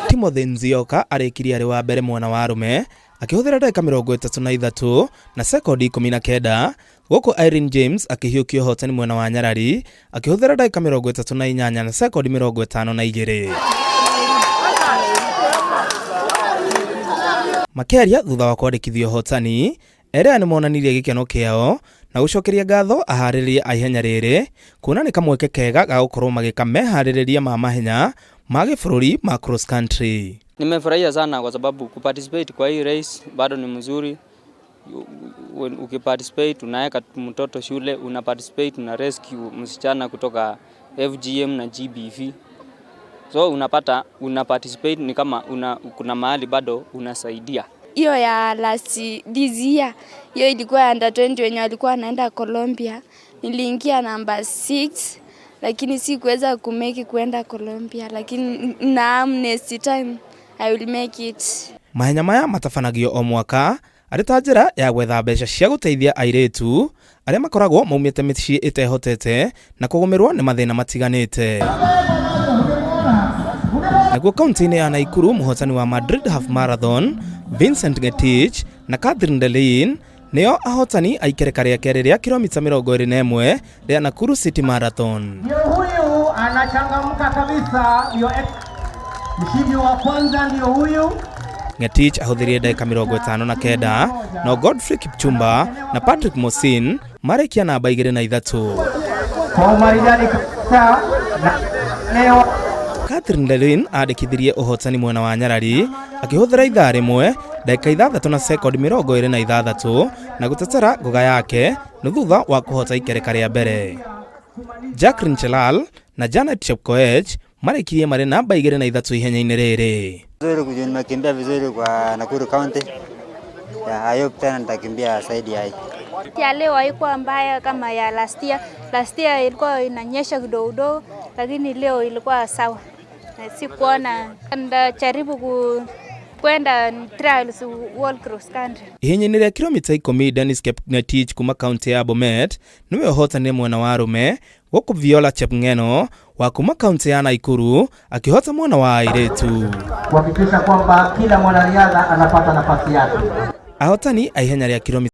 Timothy Nzioka arikirie ari wa mbere mwena wa arume akihuthira ndagika 33 na sekondi 19, guku Irene James akihiukio hotani mwena wa Nyarari akihuthira ndagika 38 na sekondi 52. Makeria thutha wa kwandikithio hotani ere ni monanirie gikeno kiao na gucokeria ngatho ahaririria aihenya riri kuona ni kamweke kega ga gukorwo magika mehaririria ma mahenya ma gibũrũri ma cross country. Nimefurahia sana kwa sababu kuparticipate kwa hii race bado ni mzuri. Ukiparticipate unaweka mtoto shule, unaparticipate una rescue msichana kutoka FGM na GBV. So unaparticipate ni kama kuna mahali bado unasaidia. Hiyo ya this year, hiyo ilikuwa under 20 wenye walikuwa wanaenda Colombia. Niliingia number 6 lakini sikuweza kumeki kuenda Colombia, lakini next time I will make it. Mahenya maya matafanagio o mwaka arĩ ta njĩra ya gwetha mbeca cia gũteithia airĩtu arĩa makoragwo maumĩte mĩciĩ ĩtehotete na kũgũmĩrwo nĩ mathĩna matiganĩte. Nakuo kaunti-ini ya Naikuru, mũhotani wa Madrid Half Marathon Vincent Getich na Catherine Delin nĩo ahotani a Ikereka rĩa kerĩ rĩa kiromita 21 rĩa Nakuru City Marathon. Ndio huyu anachangamka kabisa, ndio mshindi wa kwanza ndio huyu. Getich ahuthirie ndagika 59 na Godfrey Kipchumba na Patrick Mosin marekia namba 2 kwa maridadi kabisa. Leo Catherine Delin andikithirie uhotani mwena wa Nyarari akihuthira ithaa rimwe ndagika 6 na sekondi 26 na gutetera ngoga yake ni thutha wa kuhota Ikereka rĩa mbere. Jacqueline Chelal na Janet Chepkoech marekirie marĩ namba 3 ihenya-inĩ rĩrĩ. Vizuri nimekimbia vizuri kwa Nakuru County. I hope tena nitakimbia zaidi ya hii. Ya leo haikuwa mbaya kama ya last year. Last year ilikuwa inanyesha kidogo, lakini leo ilikuwa sawa. Sikuona ndajaribu kwenda trials world cross country. Ihenya-inĩ rĩa kiromita 10, Dennis Getich kuma kaunti ya Bomet niwe ũhotanire mwena wa arume, guku Viola Chepng'eno wa kuma kaunti ya Naikuru akihota mwena wa airĩtu. Kuhakikisha kwamba kila mwanariadha anapata nafasi yake. Ahotani a ihenya rĩa kiromita